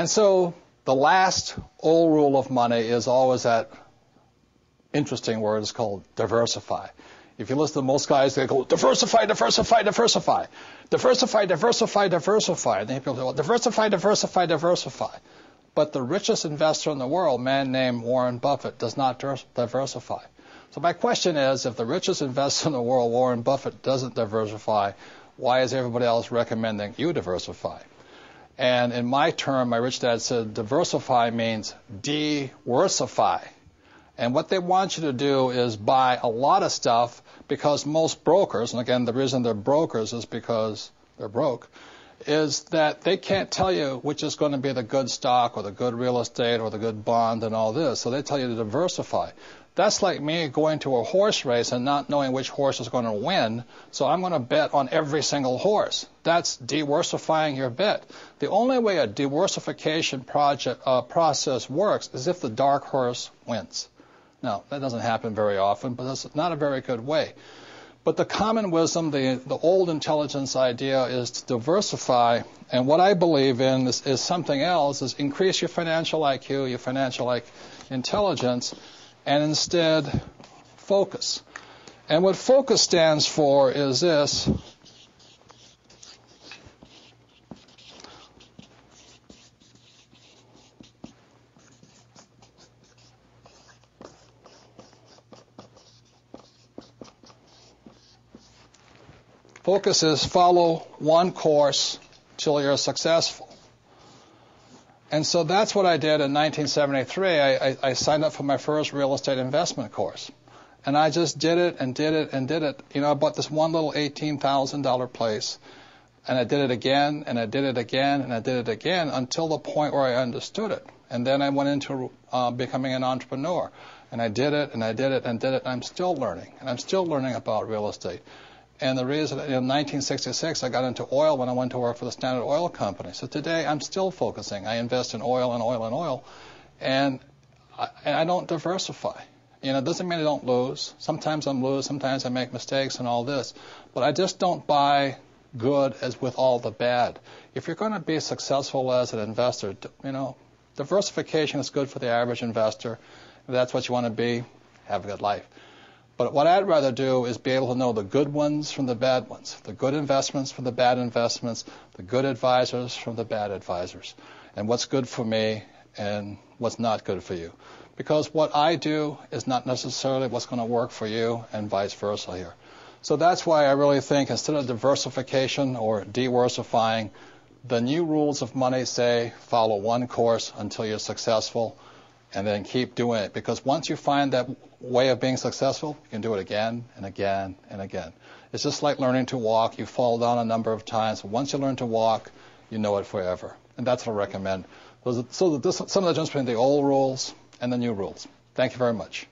And so the last old rule of money is always that interesting word is called diversify. If you listen to most guys, they go, diversify, diversify, diversify. Diversify, diversify, diversify. And then people say, well, diversify, diversify, diversify. But the richest investor in the world, a man named Warren Buffett, does not diversify. So my question is, if the richest investor in the world, Warren Buffett, doesn't diversify, why is everybody else recommending you diversify? And in my term, my rich dad said, diversify means de-worsify. And what they want you to do is buy a lot of stuff, because most brokers, and again, the reason they're brokers is because they're broke, is that they can't tell you which is going to be the good stock or the good real estate or the good bond and all this. So they tell you to diversify. That's like me going to a horse race and not knowing which horse is going to win, so I'm going to bet on every single horse. That's diversifying your bet. The only way a diversification process works is if the dark horse wins. Now, that doesn't happen very often, but that's not a very good way. But the common wisdom, the old intelligence idea is to diversify, and what I believe in is something else, is increase your financial IQ, your financial intelligence, and instead focus. And what focus stands for is this. Focus is follow one course till you're successful. And so that's what I did in 1973. I signed up for my first real estate investment course. And I just did it and did it and did it. You know, I bought this one little $18,000 place. And I did it again, and I did it again, and I did it again until the point where I understood it. And then I went into becoming an entrepreneur. And I did it, and I did it, and did it, and I'm still learning. And I'm still learning about real estate. And the reason, in 1966, I got into oil when I went to work for the Standard Oil Company. So today, I'm still focusing. I invest in oil and oil and oil, and I don't diversify. You know, it doesn't mean I don't lose. Sometimes I lose, sometimes I make mistakes and all this. But I just don't buy good as with all the bad. If you're going to be successful as an investor, you know, diversification is good for the average investor. If that's what you want to be, have a good life. But what I'd rather do is be able to know the good ones from the bad ones, the good investments from the bad investments, the good advisors from the bad advisors, and what's good for me and what's not good for you. Because what I do is not necessarily what's going to work for you, and vice versa here. So that's why I really think instead of diversification or diversifying, the new rules of money say follow one course until you're successful, and then keep doing it. Because once you find that way of being successful, you can do it again and again and again. It's just like learning to walk. You fall down a number of times. But once you learn to walk, you know it forever. And that's what I recommend. So some of the difference between the old rules and the new rules. Thank you very much.